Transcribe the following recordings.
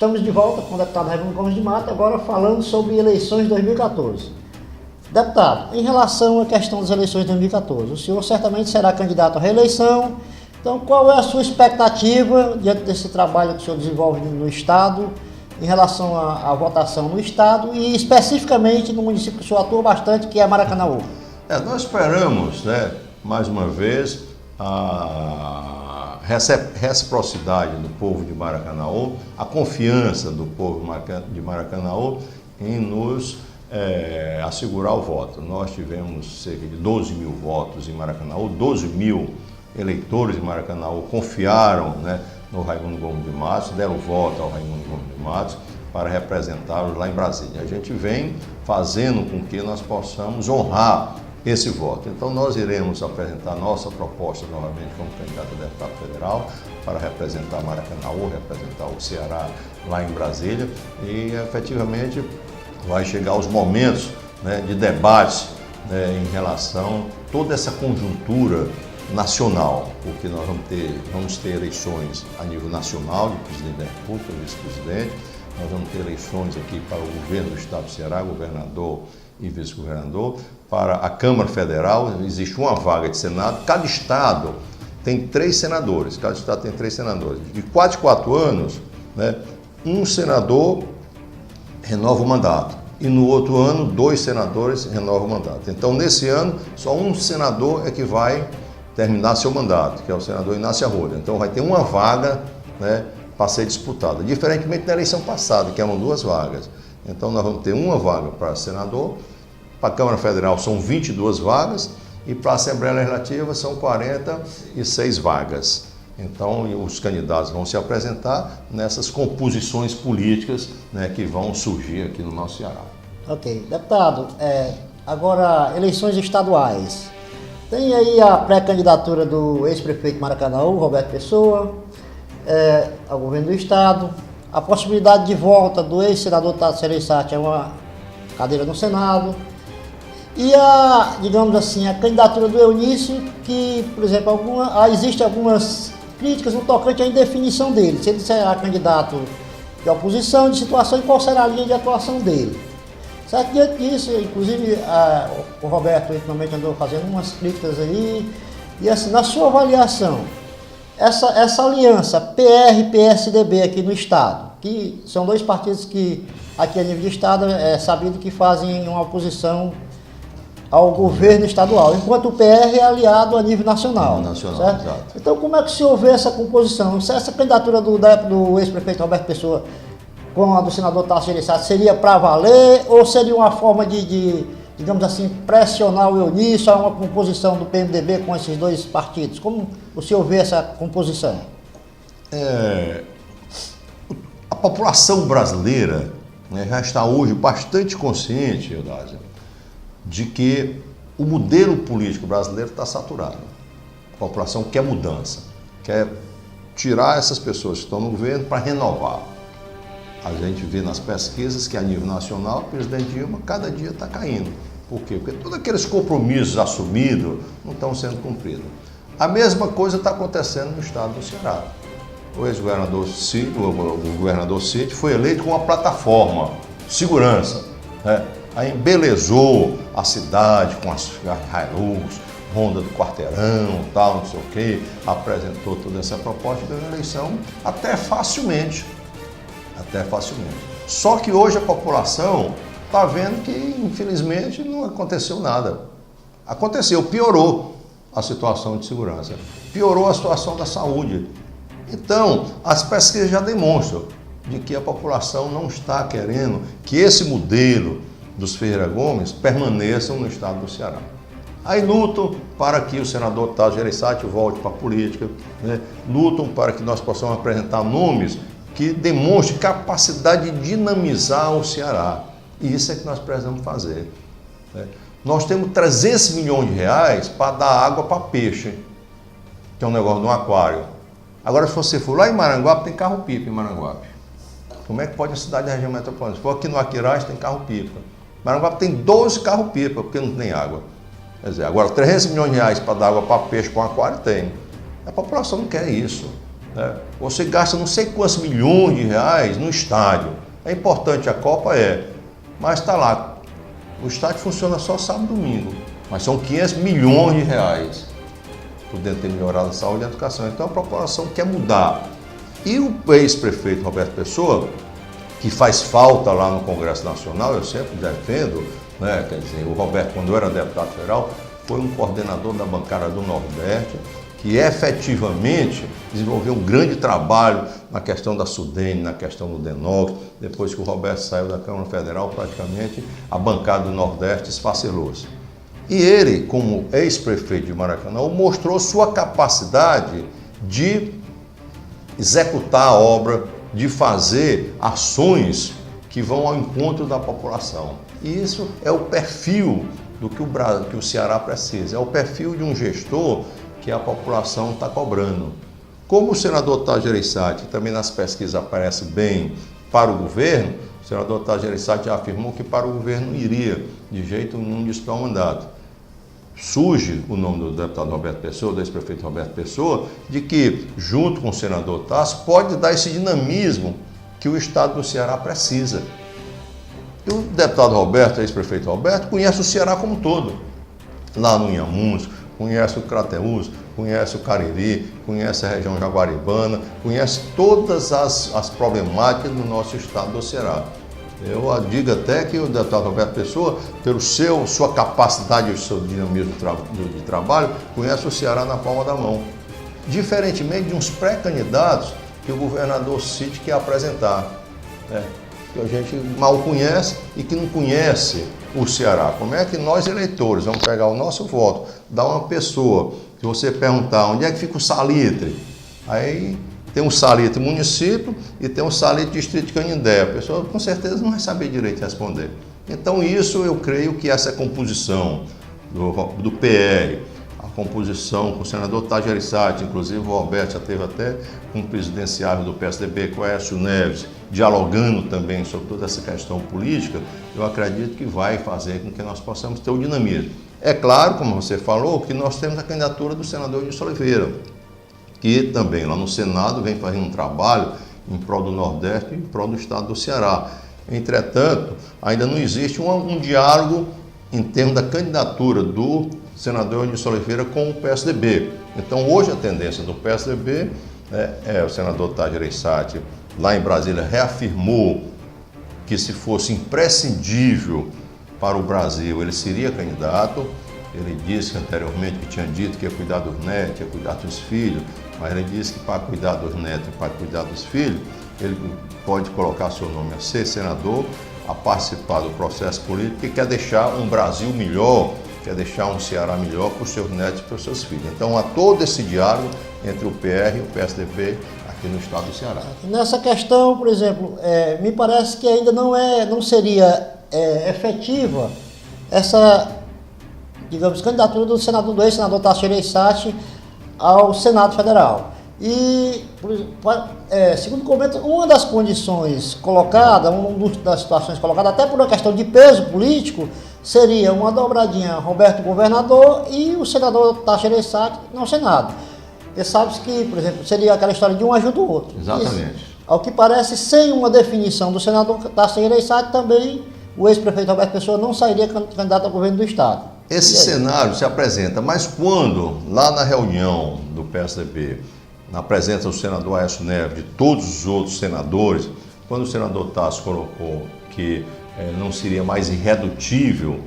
Estamos de volta com o deputado Raimundo Gomes de Matos, agora falando sobre eleições de 2014. Deputado, em relação à questão das eleições de 2014, o senhor certamente será candidato à reeleição, então qual é a sua expectativa diante desse trabalho que o senhor desenvolve no Estado, em relação à votação no Estado e especificamente no município que o senhor atua bastante, que é Maracanaú? Nós esperamos, mais uma vez, a reciprocidade do povo de Maracanaú, a confiança do povo de Maracanaú em nos assegurar o voto. Nós tivemos cerca de 12 mil votos em Maracanaú, 12 mil eleitores de Maracanaú confiaram no Raimundo Gomes de Matos, deram voto ao Raimundo Gomes de Matos para representá-los lá em Brasília. A gente vem fazendo com que nós possamos honrar esse voto. Então nós iremos apresentar nossa proposta novamente como candidato a deputado federal para representar Maracanaú, representar o Ceará lá em Brasília e efetivamente vai chegar os momentos de debates em relação a toda essa conjuntura nacional, porque nós vamos ter eleições a nível nacional de presidente da República, vice-presidente, nós vamos ter eleições aqui para o governo do Estado do Ceará, governador e vice-governador, para a Câmara Federal, existe uma vaga de Senado, cada Estado tem 3 senadores, cada Estado tem 3 senadores. De 4 em 4 anos, um senador renova o mandato e no outro ano 2 senadores renovam o mandato. Então nesse ano só um senador é que vai terminar seu mandato, que é o senador Inácio Arruda. Então vai ter uma vaga para ser disputada, diferentemente da eleição passada, que eram 2 vagas. Então nós vamos ter uma vaga para senador, para a Câmara Federal são 22 vagas e para a Assembleia Legislativa são 46 vagas. Então os candidatos vão se apresentar nessas composições políticas que vão surgir aqui no nosso Ceará. Ok. Deputado, agora eleições estaduais. Tem aí a pré-candidatura do ex-prefeito de Maracanaú, Roberto Pessoa, ao governo do Estado. A possibilidade de volta do ex-senador Tasso Gereissati a uma cadeira no Senado. E digamos assim, a candidatura do Eunício, que, por exemplo, existem algumas críticas no tocante à indefinição dele. Se ele será candidato de oposição, de situação, e qual será a linha de atuação dele. Certo? Diante disso, inclusive, o Roberto ultimamente andou fazendo umas críticas aí. E assim, na sua avaliação, essa aliança PR-PSDB aqui no Estado, que são 2 partidos que aqui a nível de Estado é sabido que fazem uma oposição ao governo estadual, enquanto o PR é aliado a nível nacional. Certo? Exato. Então como é que se houver essa composição? Se essa candidatura do ex-prefeito Roberto Pessoa com a do senador Tasso Gereissati seria para valer ou seria uma forma de, digamos assim, pressionar o Eunício a uma composição do PMDB com esses 2 partidos? Como o senhor vê essa composição? A população brasileira já está hoje bastante consciente, Eudália, de que o modelo político brasileiro está saturado. A população quer mudança, quer tirar essas pessoas que estão no governo para renovar. A gente vê nas pesquisas que a nível nacional, o presidente Dilma cada dia está caindo. Por quê? Porque todos aqueles compromissos assumidos não estão sendo cumpridos. A mesma coisa está acontecendo no estado do Ceará. O ex-governador Cid, o governador Cid foi eleito com uma plataforma, segurança, Aí embelezou a cidade com as Hilux, Honda do quarteirão, tal, não sei o quê, apresentou toda essa proposta e deu uma eleição até facilmente. Só que hoje a população está vendo que, infelizmente, não aconteceu nada. Aconteceu, piorou a situação de segurança, piorou a situação da saúde. Então, as pesquisas já demonstram de que a população não está querendo que esse modelo dos Ferreira Gomes permaneçam no estado do Ceará. Aí lutam para que o senador Tasso Gereissati volte para a política, lutam para que nós possamos apresentar nomes que demonstrem capacidade de dinamizar o Ceará. E isso é que nós precisamos fazer. Nós temos 300 milhões de reais para dar água para peixe, que é um negócio de um aquário. Agora, se você for lá em Maranguape, tem carro-pipa em Maranguape. Como é que pode a cidade da região metropolitana? Se for aqui no Aquiraz, tem carro-pipa. Maranguape tem 12 carro-pipa, porque não tem água. Quer dizer, agora 300 milhões de reais para dar água para peixe com aquário tem. A população não quer isso. né? Você gasta não sei quantos milhões de reais no estádio. É importante a Copa, mas está lá. O estádio funciona só sábado e domingo, mas são 500 milhões de reais, podendo ter melhorado a saúde e a educação. Então a população quer mudar. E o ex-prefeito Roberto Pessoa, que faz falta lá no Congresso Nacional, eu sempre defendo, né? Quer dizer, o Roberto, quando era deputado federal, foi um coordenador da bancada do Nordeste, que efetivamente desenvolveu um grande trabalho na questão da Sudene, na questão do DENOC. Depois que o Roberto saiu da Câmara Federal, praticamente a bancada do Nordeste esfacelou-se. E ele, como ex-prefeito de Maracanã, mostrou sua capacidade de executar a obra, de fazer ações que vão ao encontro da população. E isso é o perfil do que o Ceará precisa, é o perfil de um gestor que a população está cobrando. Como o senador Tasso Gereissati, também nas pesquisas aparece bem para o governo, o senador Tasso Gereissati já afirmou que para o governo não iria de jeito nenhum disputar o mandato. Surge o nome do deputado Roberto Pessoa, do ex-prefeito Roberto Pessoa, de que, junto com o senador Tasso, pode dar esse dinamismo que o estado do Ceará precisa. E o deputado Roberto, ex-prefeito Roberto, conhece o Ceará como um todo. Lá no Inhamuns, conhece o Crateús, conhece o Cariri, conhece a região jaguaribana, conhece todas as problemáticas do nosso estado do Ceará. Eu digo até que o deputado Roberto Pessoa, pelo sua capacidade e o seu dinamismo de trabalho, conhece o Ceará na palma da mão. Diferentemente de uns pré-candidatos que o governador Cid quer apresentar, né? Que a gente mal conhece e que não conhece o Ceará. Como é que nós, eleitores, vamos pegar o nosso voto, dar uma pessoa, se você perguntar onde é que fica o Salitre, aí tem um Salitre município e tem um Salitre distrito de Canindé. A pessoa com certeza não vai saber direito responder. Então isso eu creio que essa composição do PR, a composição com o senador Tasso Gereissati, inclusive o Roberto já teve até com o presidenciável do PSDB, com o Aécio Neves, dialogando também sobre toda essa questão política, eu acredito que vai fazer com que nós possamos ter o dinamismo. É claro, como você falou, que nós temos a candidatura do senador Eunício Oliveira, que também lá no Senado vem fazendo um trabalho em prol do Nordeste e em prol do estado do Ceará. Entretanto, ainda não existe um diálogo em termos da candidatura do senador Eunício Oliveira com o PSDB. Então, hoje a tendência do PSDB o senador Tasso Gereissati, lá em Brasília, reafirmou que se fosse imprescindível para o Brasil, ele seria candidato. Ele disse anteriormente que tinha dito que ia cuidar dos netos, ia cuidar dos filhos, mas ele disse que para cuidar dos netos e para cuidar dos filhos, ele pode colocar seu nome a ser senador, a participar do processo político e quer deixar um Brasil melhor, quer deixar um Ceará melhor para os seus netos e para os seus filhos. Então há todo esse diálogo entre o PR e o PSDB aqui no estado do Ceará. Nessa questão, por exemplo, me parece que ainda não seria efetiva essa, digamos, candidatura do ex-senador Tasso Gereissati ao Senado Federal. E, segundo comenta, uma das condições colocadas, uma das situações colocadas, até por uma questão de peso político, seria uma dobradinha Roberto governador e o senador Tasso Gereissati no Senado. Porque sabe-se que, por exemplo, seria aquela história de um ajuda o outro. Exatamente. Isso, ao que parece, sem uma definição do senador Tasso Gereissati, também o ex-prefeito Roberto Pessoa não sairia candidato ao governo do estado. Esse cenário se apresenta, mas quando, lá na reunião do PSDB, na presença do senador Aécio Neves, de todos os outros senadores, quando o senador Tasso colocou que não seria mais irredutível,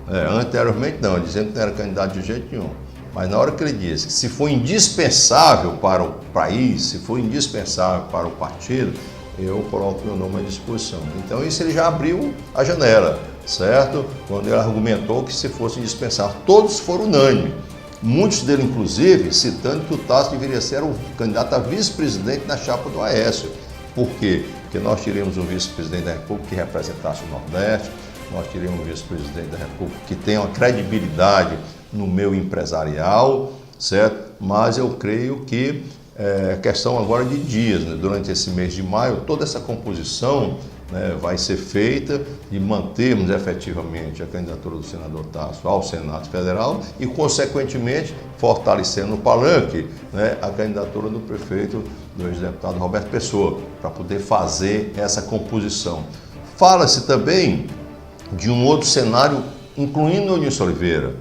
anteriormente não, dizendo que não era candidato de jeito nenhum, mas na hora que ele disse que se for indispensável para o país, se for indispensável para o partido, eu coloco meu nome à disposição. Então isso ele já abriu a janela, certo? Quando ele argumentou que se fosse indispensável, todos foram unânimes. Muitos deles, inclusive, citando que o Tasso deveria ser o candidato a vice-presidente na chapa do Aécio. Por quê? Porque nós teríamos um vice-presidente da República que representasse o Nordeste, nós teríamos um vice-presidente da República que tenha uma credibilidade no meio empresarial, certo? Mas eu creio que é questão agora de dias, né? Durante esse mês de maio, toda essa composição, né, vai ser feita e mantermos efetivamente a candidatura do senador Tasso ao Senado Federal e, consequentemente, fortalecendo o palanque, né, a candidatura do prefeito do ex-deputado Roberto Pessoa, para poder fazer essa composição. Fala-se também de um outro cenário, incluindo o Eunício Oliveira.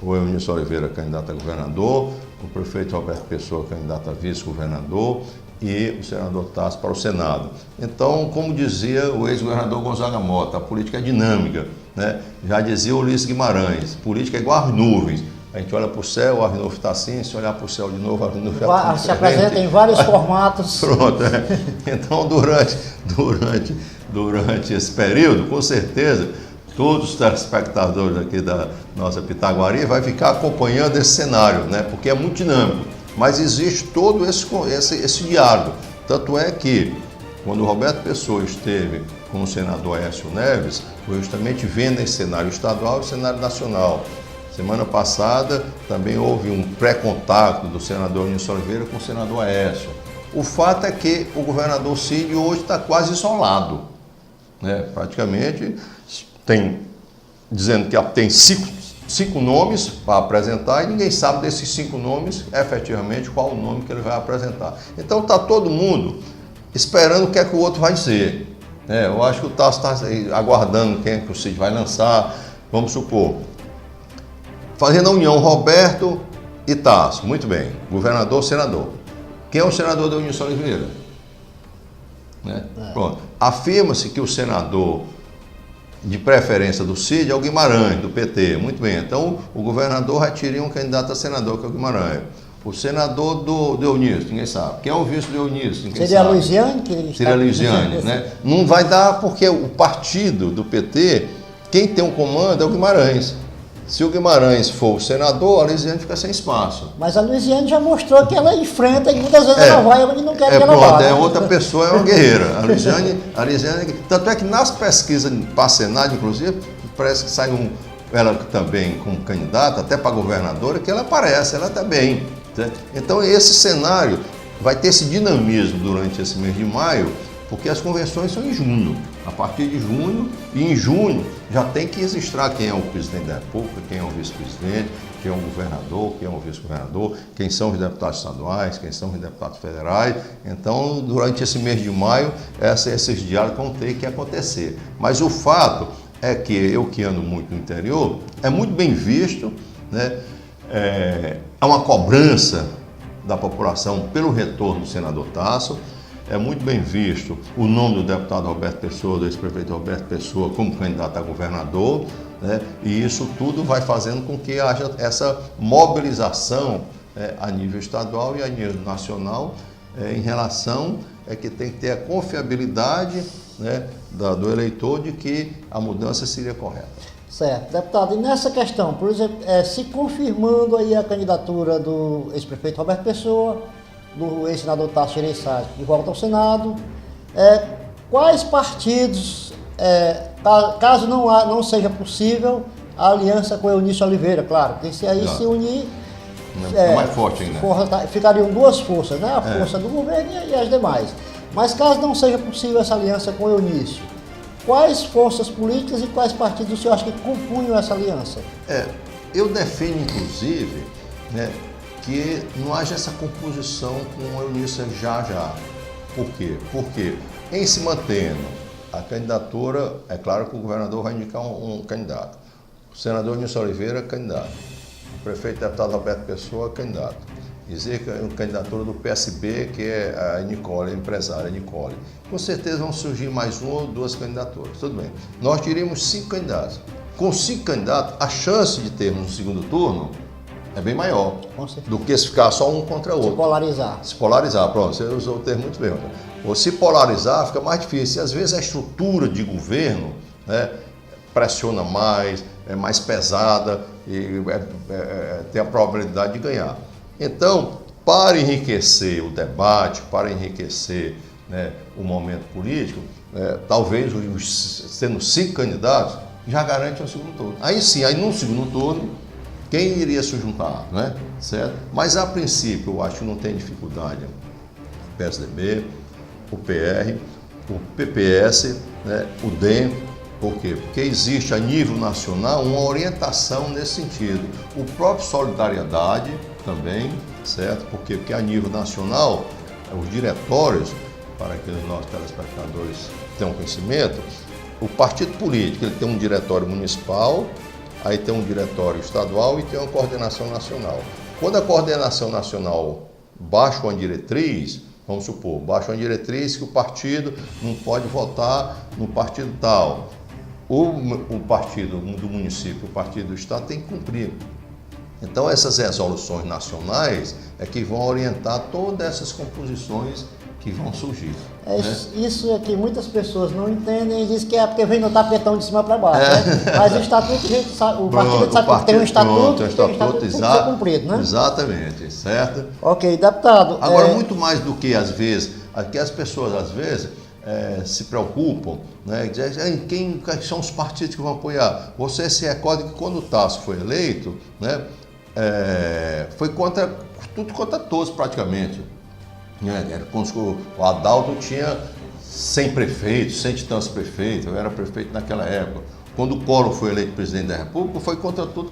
O Eunício Oliveira, candidato a governador, o prefeito Roberto Pessoa, candidato a vice-governador, e o senador Tasso para o Senado. Então, como dizia o ex-governador Gonzaga Mota, a política é dinâmica, né? Já dizia Ulisses Guimarães, política é igual às nuvens. A gente olha para o céu, o ar novo está assim, se olhar para o céu de novo, o ar novo já está se apresenta em vários formatos. Pronto, Então, durante esse período, com certeza, todos os telespectadores aqui da nossa Pitaguari vai ficar acompanhando esse cenário, né? Porque é muito dinâmico. Mas existe todo esse diálogo. Tanto é que, quando o Roberto Pessoa esteve com o senador Aécio Neves, foi justamente vendo esse cenário estadual e cenário nacional. Semana passada também houve um pré-contato do senador Eunício Oliveira com o senador Aécio. O fato é que o governador Cid hoje está quase isolado, né? Praticamente dizendo que tem cinco nomes para apresentar e ninguém sabe desses 5 nomes, efetivamente, qual o nome que ele vai apresentar. Então está todo mundo esperando o que é que o outro vai dizer. Eu acho que o Tasso está aguardando quem é que o Cid vai lançar. Vamos supor, fazendo a união Roberto e Tasso, muito bem, governador, senador. Quem é o senador do Eunício Oliveira? Pronto. Afirma-se que o senador de preferência do Cid é o Guimarães, do PT. Muito bem, então o governador retiria um candidato a senador, que é o Guimarães. O senador do Eunício, ninguém sabe. Quem é o vice do Eunício? Ninguém Seria sabe. A Luiziane? Seria a Luiziane, né? Não vai dar porque o partido do PT, quem tem o comando é o Guimarães. Se o Guimarães for o senador, a Luiziane fica sem espaço. Mas a Luiziane já mostrou que ela enfrenta e muitas vezes ela vai onde não quer que ela pronto, vá. Né? Outra pessoa é uma guerreira. A Luiziane, tanto é que nas pesquisas para Senado, inclusive, parece que sai ela também como candidata, até para governadora, que ela aparece, ela está bem. Né? Então esse cenário vai ter esse dinamismo durante esse mês de maio, porque as convenções são em junho. A partir de junho, e em junho já tem que registrar quem é o presidente da República, quem é o vice-presidente, quem é o governador, quem é o vice-governador, quem são os deputados estaduais, quem são os deputados federais. Então, durante esse mês de maio, esses diálogos vão ter que acontecer. Mas o fato é que eu que ando muito no interior, é muito bem visto, né? Há uma cobrança da população pelo retorno do senador Tasso. É muito bem visto o nome do deputado Roberto Pessoa, do ex-prefeito Roberto Pessoa, como candidato a governador, né? E isso tudo vai fazendo com que haja essa mobilização a nível estadual e a nível nacional em relação que tem que ter a confiabilidade, né, do eleitor de que a mudança seria correta. Certo. Deputado, e nessa questão, por exemplo, se confirmando aí a candidatura do ex-prefeito Roberto Pessoa, do ex-senador Tasso Gereissati de volta ao Senado, quais partidos, caso não seja possível a aliança com o Eunício Oliveira, claro, porque se aí se unir, mais forte ainda. Ficariam 2 forças, né? A força do governo e as demais. Mas caso não seja possível essa aliança com o Eunício, quais forças políticas e quais partidos o senhor acha que compunham essa aliança? Eu defendo, inclusive, né, que não haja essa composição com o Eunício já. Por quê? Porque, em se mantendo a candidatura, é claro que o governador vai indicar um candidato. O senador Eunício Oliveira, candidato. O prefeito deputado Roberto Pessoa, candidato. Dizer que é uma candidatura do PSB, que é a Nicole, a empresária Nicole. Com certeza vão surgir mais 1 ou 2 candidaturas. Tudo bem. Nós teríamos 5 candidatos. Com 5 candidatos, a chance de termos um segundo turno é bem maior do que se ficar só um contra o outro. Se polarizar, pronto, você usou o termo muito bem. Ou se polarizar, fica mais difícil. E às vezes a estrutura de governo, né, pressiona mais, é mais pesada e tem a probabilidade de ganhar. Então, para enriquecer o debate, para enriquecer, né, o momento político, talvez sendo 5 candidatos, já garante um segundo turno. Aí sim, no segundo turno, quem iria se juntar, né? Certo? Mas a princípio eu acho que não tem dificuldade o PSDB, o PR, o PPS, né, o DEM. Por quê? Porque existe a nível nacional uma orientação nesse sentido. O próprio Solidariedade também, certo? Por quê? Porque a nível nacional os diretórios, para que os nossos telespectadores tenham conhecimento, o partido político ele tem um diretório municipal, aí tem um diretório estadual e tem uma coordenação nacional. Quando a coordenação nacional baixa uma diretriz, vamos supor, baixa uma diretriz que o partido não pode votar no partido tal, o partido do município, o partido do estado tem que cumprir. Então essas resoluções nacionais é que vão orientar todas essas composições que vão surgir. Isso é que muitas pessoas não entendem e dizem que é porque vem no tapetão de cima para baixo. Né? Mas o estatuto, a gente sabe, o partido sabe que tem um estatuto, tem que ser cumprido, né? Exatamente, certo? Ok, deputado. Agora, muito mais do que às vezes, que as pessoas às vezes se preocupam, né? Dizem, quem são os partidos que vão apoiar? Você se recorda que quando o Tasso foi eleito, né? Foi tudo contra todos praticamente. O Adalto tinha 100 prefeitos, 100 e tantos prefeitos, eu era prefeito naquela época. Quando o Collor foi eleito presidente da República, foi contra tudo,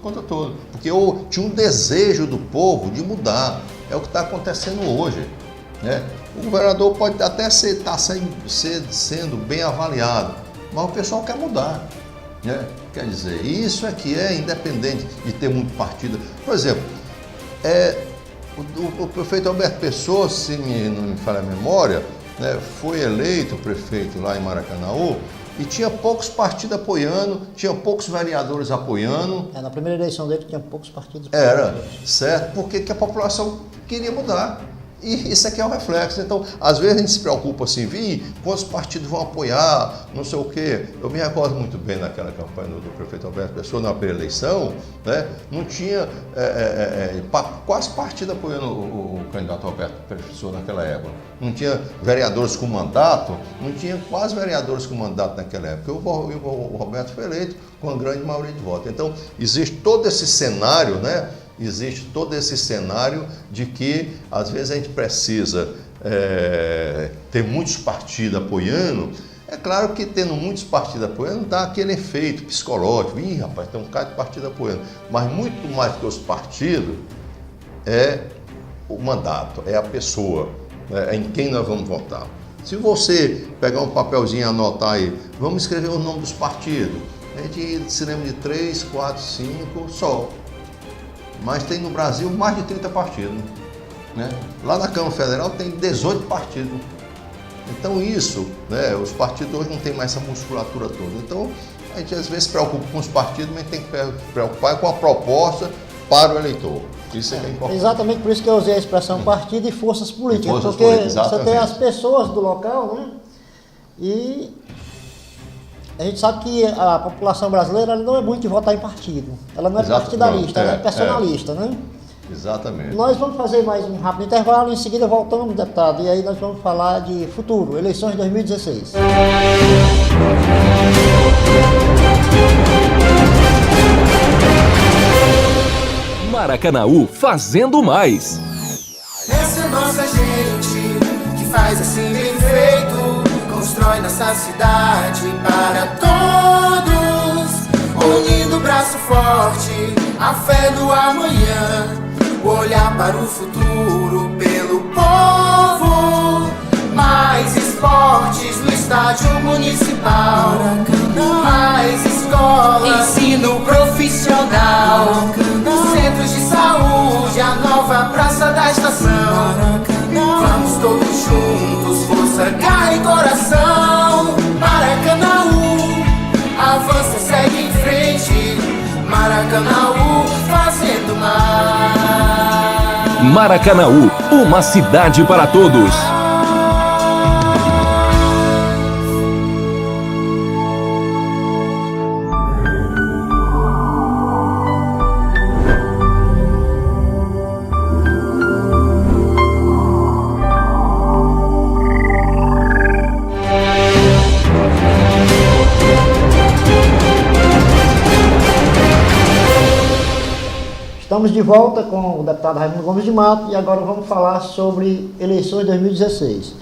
porque tinha um desejo do povo de mudar. É o que está acontecendo hoje. Né? O governador pode até estar sendo bem avaliado, mas o pessoal quer mudar. Né? Quer dizer, isso é que é independente de ter muito partido. Por exemplo, o prefeito Alberto Pessoa, se não me falha a memória, né, foi eleito prefeito lá em Maracanaú e tinha poucos partidos apoiando, tinha poucos vereadores apoiando. Na primeira eleição dele tinha poucos partidos apoiando. Era, certo? Porque a população queria mudar. E isso aqui é o reflexo. Então, às vezes a gente se preocupa assim, quantos partidos vão apoiar, não sei o quê. Eu me recordo muito bem naquela campanha do prefeito Alberto Pessoa, na pré-eleição, né? Não tinha quase partido apoiando o candidato Alberto Pessoa naquela época. Não tinha vereadores com mandato, não tinha quase vereadores com mandato naquela época. O Roberto foi eleito com uma grande maioria de votos. Então, existe todo esse cenário, né? Existe todo esse cenário de que, às vezes, a gente precisa ter muitos partidos apoiando. É claro que tendo muitos partidos apoiando dá aquele efeito psicológico. Rapaz, tem um cara de partido apoiando. Mas muito mais que os partidos é o mandato, é a pessoa, é em quem nós vamos votar. Se você pegar um papelzinho e anotar aí, vamos escrever o nome dos partidos. A gente se lembra de 3, 4, 5 só. Mas tem no Brasil mais de 30 partidos. Né? Lá na Câmara Federal tem 18 partidos. Então isso, né, os partidos hoje não têm mais essa musculatura toda. Então a gente às vezes se preocupa com os partidos, mas tem que preocupar com a proposta para o eleitor. Isso é que é importante. Exatamente por isso que eu usei a expressão partido e forças políticas. Porque você tem as pessoas do local, né? E a gente sabe que a população brasileira ela não é muito de votar em partido. Ela não é partidarista, ela é personalista, né? Exatamente. Nós vamos fazer mais um rápido intervalo, em seguida voltamos, deputado, e aí nós vamos falar de futuro, eleições de 2016. Maracanaú fazendo mais. Essa é nossa gente que faz assim bem feito. Constrói nossa cidade para todos, unindo o braço forte, a fé do amanhã, o olhar para o futuro pelo povo. Mais esportes no estádio municipal, mais escolas, ensino profissional, centros de saúde, a nova praça da estação. Vamos todos juntos, força, garra e coração. Maracanaú, avança, segue em frente. Maracanaú, fazendo mais. Maracanaú, uma cidade para todos. Estamos de volta com o deputado Raimundo Gomes de Mato e agora vamos falar sobre eleições 2016.